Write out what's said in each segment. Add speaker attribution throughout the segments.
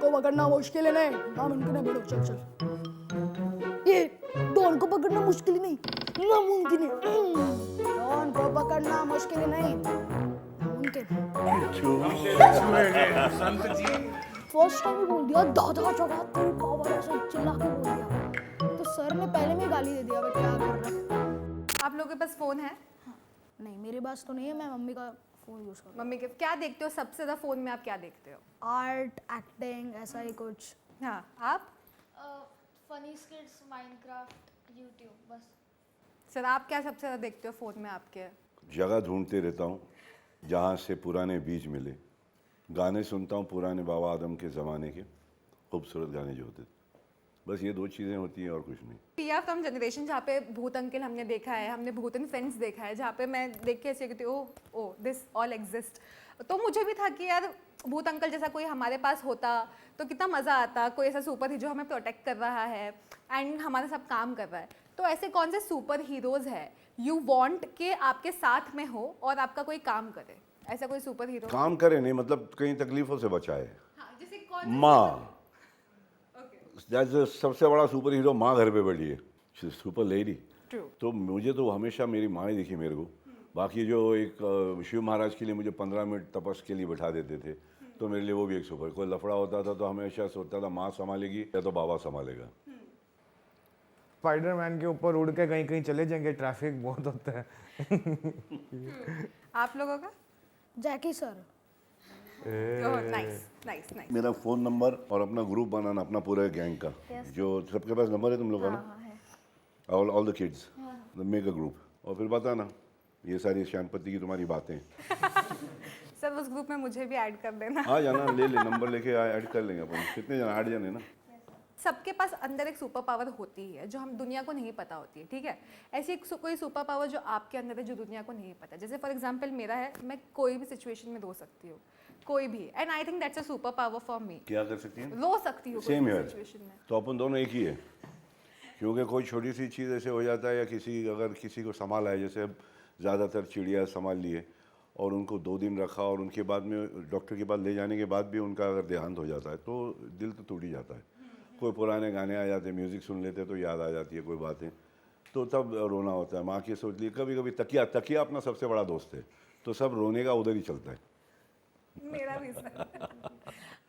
Speaker 1: को पकड़ना मुश्किल है नहीं, नामुमकिन है। बेड़ो चल चल। ये डॉन को पकड़ना मुश्किल ही नहीं, नामुमकिन है। डॉन को पकड़ना मुश्किल ही नहीं, नामुमकिन है।
Speaker 2: संत जी
Speaker 1: फर्स्ट टाइम ही बोल दिया दादा जगह तेरी पावर, ऐसे चिल्ला के बोल दिया तो सर ने पहले में गाली दे दिया। मैं क्या कर रहा है?
Speaker 3: आप लोगों के पास फोन है?
Speaker 1: नहीं मेरे पास तो नहीं है, मैं मम्मी का फोन यूज करता
Speaker 3: मम्मी के क्या देखते हो सबसे ज्यादा फोन में? आप क्या देखते हो?
Speaker 1: हूँ। आर्ट, एक्टिंग, ऐसा ही कुछ।
Speaker 3: हाँ, आप?
Speaker 4: फनी स्किट्स, माइनक्राफ्ट, यूट्यूब, बस।
Speaker 3: सर आप क्या सबसे ज्यादा देखते हो फोन में आपके?
Speaker 2: जगह ढूंढते रहता हूँ जहाँ से पुराने बीज मिले, गाने सुनता हूँ पुराने बाबा आदम के ज़माने के खूबसूरत गाने जो होते थे। बस ये दो चीज़ें होती हैं और कुछ नहीं।
Speaker 3: वी आर फ्रॉम जनरेशन जहाँ पे भूत अंकल हमने देखा है, हमने भूत एंड फ्रेंड्स देखा है, जहाँ पे मैं देख के ऐसे कहती हूँ ओ दिस ऑल एग्जिस्ट। तो मुझे भी था कि यार भूत अंकल जैसा कोई हमारे पास होता तो कितना मज़ा आता, कोई ऐसा सुपर हीरो हमें प्रोटेक्ट कर रहा है एंड हमारा सब काम कर रहा है। तो ऐसे कौन से सुपर हीरोज़ है यू वांट के आपके साथ में हो और आपका कोई काम करे? ऐसा कोई सुपर हीरो
Speaker 2: काम करे नहीं, मतलब कई तकलीफ़ों से बचाए।
Speaker 3: हाँ, जैसे कौन?
Speaker 2: माँ, सबसे बड़ा सुपर हीरो माँ घर पे बैठी है, सुपर लेडी।
Speaker 3: ट्रू।
Speaker 2: तो मुझे तो हमेशा मेरी माँ ही दिखी मेरे को। बाकी जो एक शिव महाराज के लिए मुझे 15 मिनट तपस के लिए बिठा देते थे, तो मेरे लिए वो भी एक सुपर। कोई लफड़ा होता था तो हमेशा सोचता था माँ संभालेगी या तो बाबा संभालेगा।
Speaker 5: स्पाइडरमैन के ऊपर उड़ के कहीं कहीं चले जाएंगे, ट्रैफिक बहुत होता है।
Speaker 3: आप लोगों का?
Speaker 1: Jackie sir.
Speaker 3: Nice nice nice.
Speaker 2: मेरा फ़ोन नंबर और अपना ग्रुप बनाना, अपना पूरा गैंग का, जो सबके पास नंबर है तुम लोगों का ना, all the kids make a group, और फिर बताना ये सारी श्यामपति की तुम्हारी बातें।
Speaker 3: सर उस ग्रुप में मुझे भी ऐड कर देना।
Speaker 2: आ जाना, ले नंबर लेके ऐड कर लेंगे अपन। कितने जन? 8 जन है ना।
Speaker 3: सबके पास अंदर एक सुपर पावर होती है जो हम दुनिया को नहीं पता होती है, ठीक है? ऐसी एक कोई सुपर पावर जो आपके अंदर है जो दुनिया को नहीं पता। जैसे फॉर एग्जांपल मेरा है, मैं कोई भी सिचुएशन में रो सकती हूँ, कोई भी, and I think that's a super power for me.
Speaker 2: क्या कर सकती हैं?
Speaker 3: रो सकती हूँ कोई
Speaker 2: सेम
Speaker 3: भी
Speaker 2: यार,
Speaker 3: सिचुएशन में।
Speaker 2: तो अपन दोनों एक ही है। क्योंकि कोई छोटी सी चीज़ ऐसे हो जाता है, या अगर किसी को संभाला है, जैसे अब ज़्यादातर चिड़िया संभाल लिए और उनको 2 दिन रखा और उनके बाद में डॉक्टर के पास ले जाने के बाद भी उनका अगर देहांत हो जाता है तो दिल तो टूट ही जाता है। कोई पुराने गाने आ जाते हैं, म्यूज़िक सुन लेते तो याद आ जाती है कोई बातें, तो तब रोना होता है। माँ की सोच ली, कभी कभी तकिया अपना सबसे बड़ा दोस्त है, तो सब रोने का उधर ही चलता है।
Speaker 3: मेरा भी सर।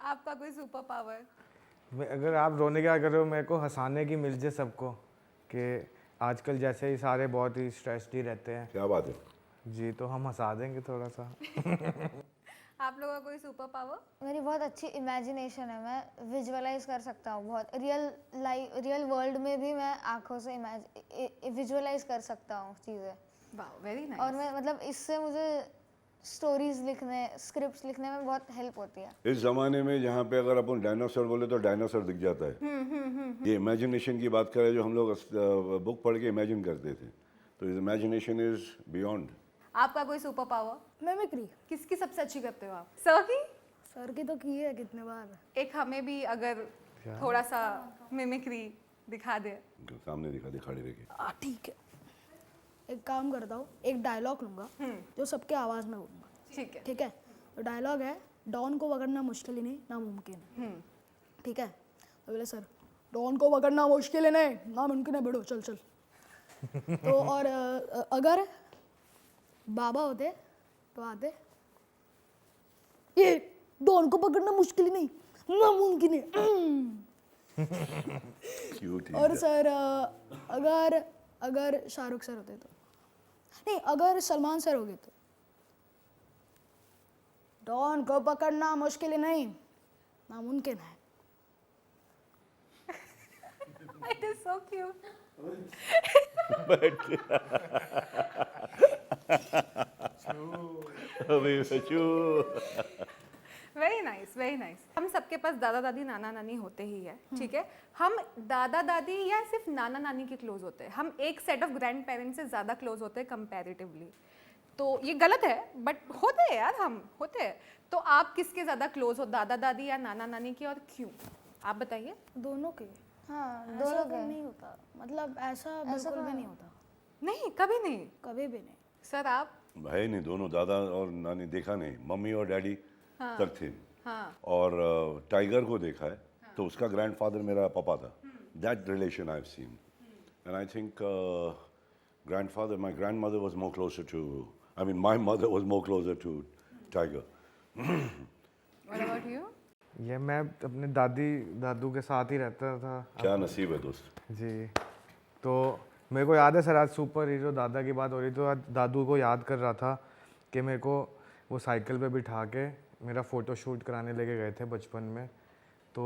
Speaker 3: आपका कोई सुपर पावर?
Speaker 5: अगर आप रोने क्या कर रहे हो, मेरे को हंसाने की मिल जाए सबको, कि आजकल जैसे ही सारे बहुत ही स्ट्रेस्ड ही रहते हैं
Speaker 2: क्या बात है
Speaker 5: जी, तो हम हंसा देंगे थोड़ा सा।
Speaker 3: आप लोगों का कोई सुपर पावर?
Speaker 4: मेरी बहुत अच्छी इमेजिनेशन है, मैं विजुअलाइज कर सकता हूँ बहुत रियल वर्ल्ड में भी मैं आंखों से विजुअलाइज कर सकता हूँ चीज़ें।
Speaker 3: Wow, very nice.
Speaker 4: और मैं मतलब इससे मुझे स्टोरीज लिखने, स्क्रिप्ट्स लिखने में बहुत हेल्प होती है।
Speaker 2: इस ज़माने में जहाँ पे अगर अपन डायनासोर बोले तो डायनासोर दिख जाता है। ये इमेजिनेशन की बात करें, जो हम लोग बुक पढ़ के इमेजिन करते थे, तो इमेजिनेशन इज बियॉन्ड।
Speaker 3: आपका कोई सुपर पावर?
Speaker 1: मिमिक्री।
Speaker 3: किसकी सबसे अच्छी करते हो आप? सर की?
Speaker 1: सर की तो की है कितने बार।
Speaker 3: एक हमें भी अगर थोड़ा सा मिमिक्री दिखा दे।
Speaker 2: सामने दिखा दे खड़े रह के।
Speaker 1: ठीक है, एक काम करता हूँ, एक डायलॉग लूँगा जो सबके आवाज़ में बोलूँगा।
Speaker 3: ठीक है।
Speaker 1: ठीक है, तो डायलॉग है, डॉन को पकड़ना मुश्किल ही नहीं, नामुमकिन है। ठीक है, तो बोले सर डॉन को पकड़ना मुश्किल ही नहीं, नामुमकिन है। बेड़ो चल चल। तो और अगर बाबा होते तो आते, ये डॉन को पकड़ना मुश्किल ही नहीं, नामुमकिन है।
Speaker 2: क्यूट ही
Speaker 1: और
Speaker 2: है।
Speaker 1: सर अगर शाहरुख सर होते तो नहीं, अगर सलमान सर हो गए तो, डॉन को पकड़ना मुश्किल ही नहीं, नामुमकिन है।
Speaker 3: It is so cute.
Speaker 2: अबे बच्चू।
Speaker 3: Very nice, very nice. हम सबके पास दादा दादी नाना नानी होते ही है, ठीक है? हम दादा दादी या सिर्फ नाना नानी के क्लोज होते हैं? हम एक सेट ऑफ ग्रैंड पेरेंट्स से ज़्यादा क्लोज होते हैं कंपैरेटिवली। तो ये गलत है, बट होते हैं यार, हम होते हैं। तो आप किसके ज़्यादा क्लोज हो, दादा दादी या नाना नानी के, और क्यों? आप बताइए।
Speaker 1: दोनों के।
Speaker 4: हाँ,
Speaker 1: ऐसा
Speaker 4: दोनों
Speaker 1: तो
Speaker 4: के।
Speaker 1: नहीं होता, मतलब ऐसा बिल्कुल भी नहीं होता,
Speaker 3: नहीं, कभी नहीं।
Speaker 1: कभी भी नहीं।
Speaker 3: सर आप?
Speaker 2: भाई नहीं, दोनों दादा और नानी देखा नहीं, मम्मी और डैडी तक थे।
Speaker 3: हाँ
Speaker 2: और टाइगर को देखा है तो उसका ग्रैंडफादर मेरा पापा था. That relation I have seen and I think grandfather, my grandmother was more closer to, I mean, my mother was more closer to Tiger.
Speaker 3: What about you?
Speaker 5: ये मैं अपने दादी दादू के साथ ही रहता था.
Speaker 2: क्या नसीब है दोस्त.
Speaker 5: जी. तो मेरे को याद है सर, आज सुपर हीरो दादा की बात हो रही तो आज दादू को याद कर रहा था कि मेरे को वो साइकिल पे बिठा के मेरा फ़ोटो शूट कराने लेके गए थे बचपन में. तो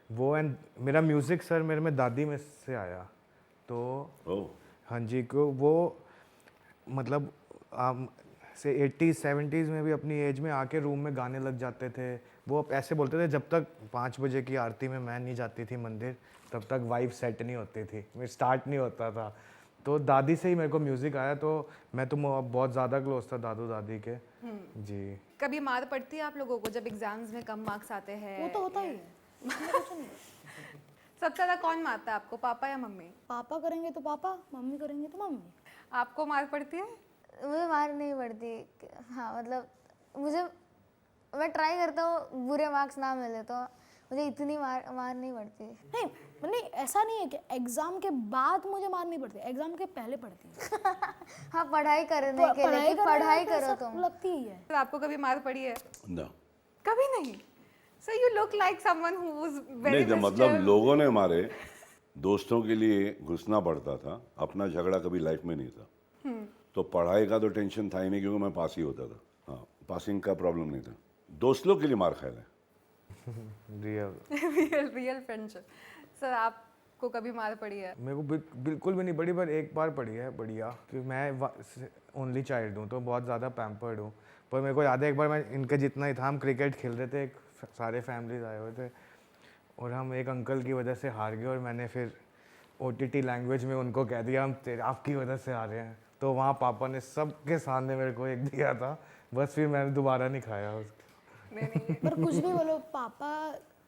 Speaker 5: वो एंड मेरा म्यूज़िक सर मेरे में दादी में से आया. तो
Speaker 2: ओह,
Speaker 5: हाँ जी, को वो मतलब से 80s 70s में भी अपनी एज में आके रूम में गाने लग जाते थे. वो ऐसे बोलते थे जब तक 5 बजे की आरती में मैं नहीं जाती थी मंदिर तब तक वाइब सेट नहीं होती थी, मेरे स्टार्ट नहीं होता था. तो दादी से ही मेरे को म्यूज़िक आया. तो मैं तो बहुत ज़्यादा क्लोज था दादू दादी के. जी.
Speaker 3: कभी मार पड़ती है आप लोगों को जब एग्जाम्स में कम मार्क्स आते हैं?
Speaker 1: वो तो होता ही है. इसमें कुछ नहीं.
Speaker 3: सबसे ज़्यादा कौन मारता है आपको, पापा या मम्मी?
Speaker 1: पापा करेंगे तो पापा, मम्मी करेंगे तो मम्मी.
Speaker 3: आपको मार पड़ती है?
Speaker 4: मुझे मार नहीं पड़ती. हाँ मतलब मुझे, मैं ट्राई करता हूँ बुरे मार्क्स ना मिले तो मुझे इतनी मार नहीं पड़ती.
Speaker 1: नहीं, ऐसा नहीं है कि एग्जाम के बाद मुझे मार नहीं पड़ती, एग्जाम के पहले पड़ती है.
Speaker 4: हाँ पढ़ाई करने के लिए, पढ़ाई करो तुम.
Speaker 1: लगती ही है.
Speaker 3: तो आपको कभी मार पड़ी है?
Speaker 2: no.
Speaker 3: कभी नहीं. So you look like someone who was very
Speaker 2: नहीं, तो मतलब लोगों ने मारे, दोस्तों के लिए घुसना पड़ता था, अपना झगड़ा कभी लाइफ में नहीं था. तो पढ़ाई का तो टेंशन था ही नहीं क्योंकि मैं पास ही होता था. हाँ, पासिंग का प्रॉब्लम नहीं था. दोस्त लोग के लिए मार खाया है.
Speaker 5: Real
Speaker 3: real friendship. सर आपको कभी मार पड़ी है?
Speaker 5: मेरे को बिल्कुल भी नहीं पड़ी, पर एक बार पड़ी है बढ़िया कि मैं ओनली चाइल्ड हूँ तो बहुत ज़्यादा पैम्पर्ड हूँ. पर मेरे को याद है एक बार मैं इनके जितना ही था, हम क्रिकेट खेल रहे थे, सारे फैमिलीज आए हुए थे और हम एक अंकल की वजह से हार गए और मैंने फिर OTT लैंग्वेज में उनको कह दिया हम आपकी वजह से हारे हैं. तो वहाँ पापा ने सबके सामने मेरे को एक दिया था, बस फिर मैंने दोबारा नहीं खाया उसको.
Speaker 3: नहीं.
Speaker 1: पर कुछ भी बोलो, पापा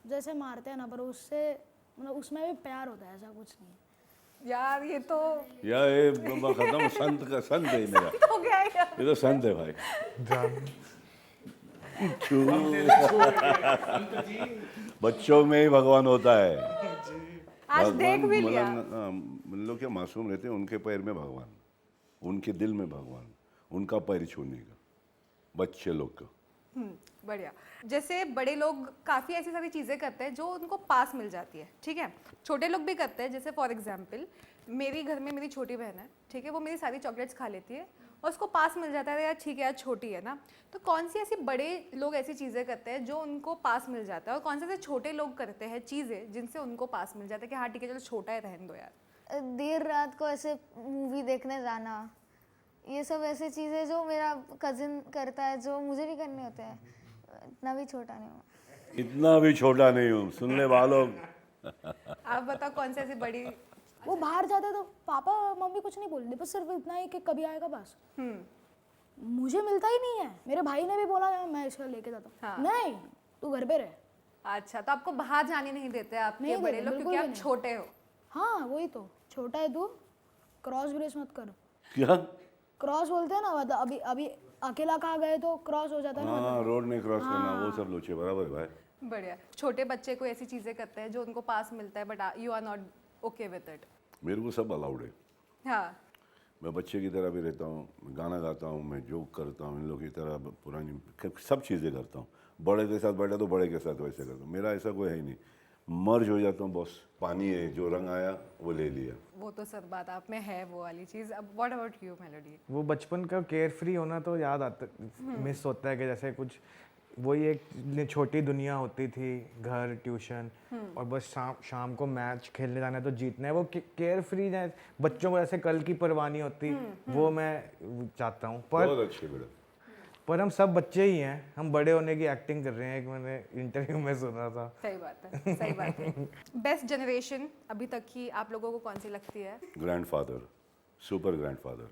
Speaker 1: जैसे मारते हैं ना, पर उससे मतलब उसमें भी प्यार होता है, ऐसा कुछ नहीं.
Speaker 3: यार ये तो
Speaker 2: या ये खत्म, संत है मेरा.
Speaker 3: हो गया है.
Speaker 2: ये तो संत है भाई. बच्चों में ही भगवान होता है.
Speaker 3: आज देख भी लिया.
Speaker 2: लोग क्या मासूम रहते हैं, उनके पैर में भगवान, उनके दिल में भगवान, उनका पैर छूने का बच्चे लोग का.
Speaker 3: बढ़िया. जैसे बड़े लोग काफ़ी ऐसी सारी चीज़ें करते हैं जो उनको पास मिल जाती है, ठीक है. छोटे लोग भी करते हैं. जैसे फॉर एग्जांपल मेरी घर में मेरी छोटी बहन है, ठीक है, वो मेरी सारी चॉकलेट्स खा लेती है और उसको पास मिल जाता है यार ठीक है यार छोटी है ना. तो कौन सी ऐसी बड़े लोग ऐसी चीज़ें करते हैं जो उनको पास मिल जाता है और कौन से ऐसे छोटे लोग करते हैं चीज़ें जिनसे उनको पास मिल जाता है कि हाँ ठीक है चलो छोटा है रहने दो यार.
Speaker 4: देर रात को ऐसे मूवी देखने जाना, ये सब ऐसी चीज़ें जो मेरा कजिन करता है जो मुझे भी करने होते हैं. इतना भी छोटा नहीं हूँ.
Speaker 2: इतना भी छोटा नहीं हूँ. सुनने वालों,
Speaker 3: आप बताओ कौन सी ऐसी बड़ी.
Speaker 1: वो बाहर जाते तो पापा मम्मी कुछ नहीं बोलते, बस सिर्फ इतना ही कि कभी आएगा बस. मुझे मिलता ही नहीं है. मेरे भाई ने भी बोला मैं इसका लेके जाता हूँ.
Speaker 3: हाँ.
Speaker 1: नहीं, तू घर पे रह.
Speaker 3: अच्छा, तो आपको बाहर जाने नहीं देते आपके
Speaker 1: नहीं
Speaker 3: बड़े
Speaker 1: देते,
Speaker 3: लोग
Speaker 1: बिल्कुल
Speaker 3: क्योंकि
Speaker 1: भी
Speaker 3: आप
Speaker 1: नहीं.
Speaker 3: छोटे हो.
Speaker 1: हाँ वही तो, छोटा है तू, क्रॉस ब्रेस मत कर.
Speaker 2: क्या?
Speaker 1: क्रॉस बोलते हैं ना, मतलब अभी अभी अकेला कहाँ गए तो क्रॉस हो जाता है ना.
Speaker 2: हाँ, रोड नहीं क्रॉस करना, वो सब लोचे बराबर है भाई.
Speaker 3: बढ़िया. छोटे बच्चे को ऐसी चीज़ें करते हैं जो उनको पास मिलता है but you are not okay with it.
Speaker 2: मेरे को सब अलाउड है.
Speaker 3: हाँ.
Speaker 2: मैं बच्चे की तरह भी रहता हूँ, मैं गाना गाता हूँ, मैं जोक करता हूँ, इन लोगों की तरह पुरानी सब चीज़ें करता हूँ. बड़े के साथ बैठा तो बड़े के साथ वैसे करता हूँ. मेरा ऐसा कोई है ही नहीं. मर्ज हो जाता हूँ बॉस. पानी है, जो रंग आया वो ले लिया.
Speaker 3: वो तो सर बात आप में है वो वाली चीज़. अब व्हाट अबाउट यू मेलोडी?
Speaker 5: वो बचपन का केयर फ्री होना तो याद आता, मिस होता है कि जैसे कुछ वही एक छोटी दुनिया होती थी, घर ट्यूशन और बस शाम को मैच खेलने जाना है तो जीतना है. वो केयर फ्री है, बच्चों को ऐसे कल की परवाह नहीं होती. वो मैं चाहता हूँ.
Speaker 2: बहुत अच्छे बेटा.
Speaker 5: पर हम सब बच्चे ही हैं, हम बड़े होने की एक्टिंग कर रहे हैं. एक मैंने इंटरव्यू में सुना था.
Speaker 3: सही बात है, सही बात है. बेस्ट जनरेशन अभी तक की आप लोगों को कौन सी लगती है?
Speaker 2: Grandfather, super grandfather.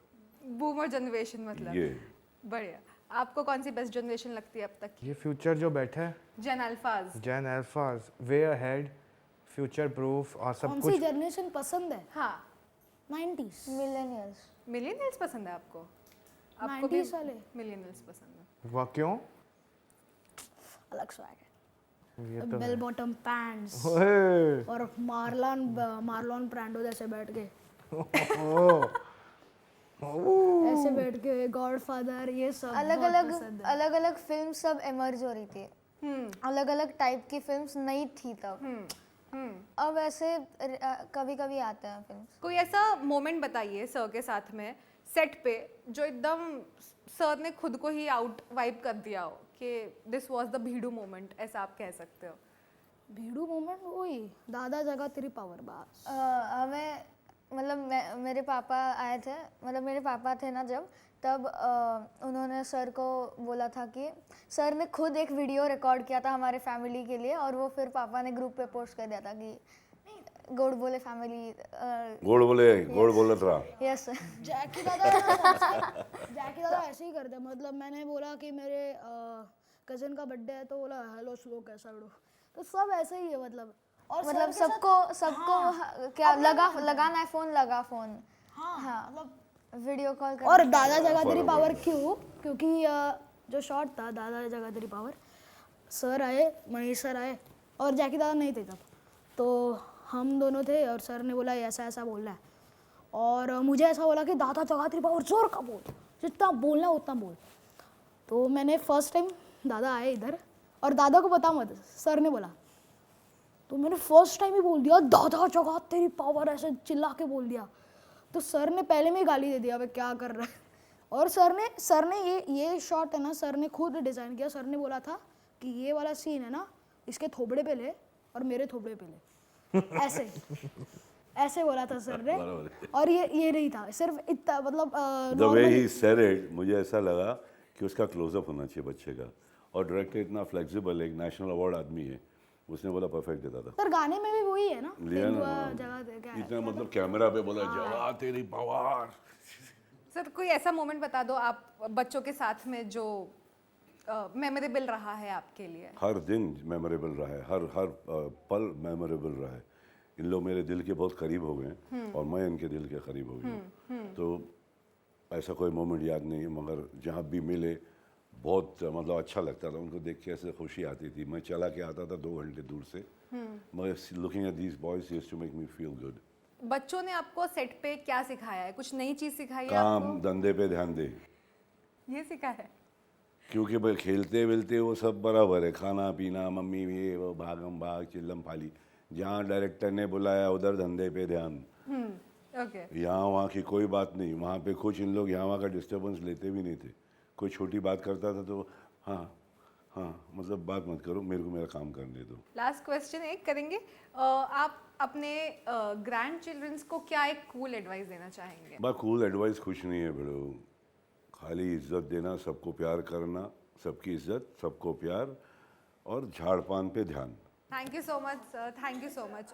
Speaker 3: Boomer generation मतलब.
Speaker 2: ये
Speaker 3: बढ़िया. आपको कौन सी बेस्ट जनरेशन लगती है अब तक की?
Speaker 5: ये फ्यूचर जो बैठा है,
Speaker 3: जेन अल्फाज.
Speaker 5: जेन अल्फाज, वे अहेड, फ्यूचर प्रूफ और सब
Speaker 1: कौन सी
Speaker 5: कुछ.
Speaker 1: जनरेशन पसंद है?
Speaker 3: हाँ.
Speaker 1: 90s.
Speaker 4: मिलेनियल्स.
Speaker 3: मिलियनर्स पसंद है आपको?
Speaker 1: 90s वाले
Speaker 3: मिलियनर्स पसंद है.
Speaker 5: वाह क्यों?
Speaker 1: अलग स्वैग है. बेल बॉटम पैंट्स
Speaker 5: ओए,
Speaker 1: और मार्लॉन ब्रांडो जैसे बैठ के ऐसे बैठ के गॉडफादर ये सब
Speaker 4: अलग
Speaker 1: बहुत
Speaker 4: अलग
Speaker 1: पसंद है।
Speaker 4: अलग अलग फिल्म सब इमर्ज हो रही थी, अलग अलग टाइप की फिल्म्स नहीं थी तब। अब ऐसे कभी कभी आते हैं फिल्म्स।
Speaker 3: कोई ऐसा मोमेंट बताइए सर के साथ में सेट पे जो एकदम सर ने खुद को ही आउट वाइप कर दिया हो कि दिस वाज द भीड़ू मोमेंट, ऐसा आप कह सकते हो।
Speaker 1: भीड़ू मोमेंट वही दादा जगह तेरी पावर बस।
Speaker 4: हमें मतलब मेरे पापा आए थे, मतलब मेरे पापा थे ना जब, तब उन्होंने सर को बोला था कि सर ने खुद एक वीडियो रिकॉर्ड किया था हमारे फैमिली के लिए, और वो फिर पापा ने ग्रुप पे पोस्ट कर दिया था कि गोड बोले फैमिली।
Speaker 2: गोड़ बोले रहा।
Speaker 4: यस
Speaker 1: जैकी दादा ऐसे ही करते हैं। मतलब मैंने बोला कि मेरे कजन का बर्थडे है तो बोला हेलो स्लो कैसा बड़ो, तो सब ऐसे ही है मतलब। और
Speaker 4: मतलब
Speaker 1: सर के
Speaker 4: सबको क्या लगाना है फोन, लगा फोन। हाँ
Speaker 1: मतलब
Speaker 4: वीडियो कॉल कर।
Speaker 1: और दादा जगह तेरी पावर क्यों, क्योंकि जो शॉट था दादा जगह तेरी पावर, सर आए, मनीष सर आए और जैकी दादा नहीं थे तब, तो हम दोनों थे और सर ने बोला ऐसा ऐसा बोलना है, और मुझे ऐसा बोला कि दादा जगह तेरी पावर जोर का बोल, जितना बोलना है उतना बोल। तो मैंने फर्स्ट टाइम दादा आए इधर और दादा को पता मत, सर ने बोला, तो मैंने फर्स्ट टाइम ही बोल दिया दादा जगह तेरी पावर, ऐसे चिल्ला के बोल दिया। तो सर ने पहले में ही गाली दे दिया, वे क्या कर रहा है। और सर ने ये शॉट है ना, सर ने खुद डिज़ाइन किया। सर ने बोला था कि ये वाला सीन है ना, इसके थोबड़े पे ले और मेरे थोबड़े पे ले, ऐसे ऐसे बोला था सर ने। और ये नहीं था, सिर्फ इतना मतलब
Speaker 2: the way he said it, मुझे ऐसा लगा कि उसका क्लोजअप होना चाहिए बच्चे का, और डायरेक्टर इतना फ्लेक्सिबल, एक नेशनल अवार्ड आदमी है, उसने बोला परफेक्ट देता था।
Speaker 1: सर गाने में भी वही है ना,
Speaker 2: लिया ना,
Speaker 1: जगह दे क्या है।
Speaker 2: इतना मतलब कैमरा पे बोला जगह तेरी पावर।
Speaker 3: सर कोई ऐसा मोमेंट बता दो आप बच्चों के साथ में जो मेमोरेबल रहा है आपके लिए।
Speaker 2: हर दिन मेमोरेबल रहा है, हर पल मेमोरेबल रहा है। इन लोग मेरे दिल के बहुत करीब हो गए हैं और मैं इनके दिल के करीब हो गया हूँ। तो ऐसा कोई मोमेंट याद नहीं है, मगर जहाँ भी मिले बहुत मतलब अच्छा लगता था, उनको देख के ऐसे खुशी आती थी। मैं चला के आता था 2 घंटे दूर से, मगर looking at these boys used to make me feel good.
Speaker 3: बच्चों ने आपको सेट पे क्या सिखाया है, कुछ नई चीज सिखाई है
Speaker 2: काम
Speaker 3: आपको?
Speaker 2: धंधे पे ध्यान दे,
Speaker 3: ये सिखाया है।
Speaker 2: क्योंकि भाई खेलते वेलते वो सब बराबर है, खाना पीना मम्मी ये वो भागम भाग चिल्लम फाली। जहाँ डायरेक्टर ने बुलाया उधर धंधे पे ध्यान।
Speaker 3: ओके।
Speaker 2: यहाँ वहाँ की कोई बात नहीं, वहाँ पे कुछ इन लोग यहाँ वहाँ का डिस्टर्बेंस लेते भी नहीं थे। कोई छोटी बात करता था तो हाँ हाँ मतलब बात मत करो, मेरे को मेरा काम करने दो।
Speaker 3: लास्ट क्वेश्चन एक करेंगे, आप अपने ग्रैंड चिल्ड्रंस को क्या एक कूल एडवाइस देना चाहेंगे?
Speaker 2: बस कूल एडवाइस कुछ नहीं है बेड़ो, खाली इज्जत देना, सबको प्यार करना, सबकी इज्जत सबको प्यार, और झाड़ पान पे ध्यान।
Speaker 3: Thank you so much sir, thank you so much.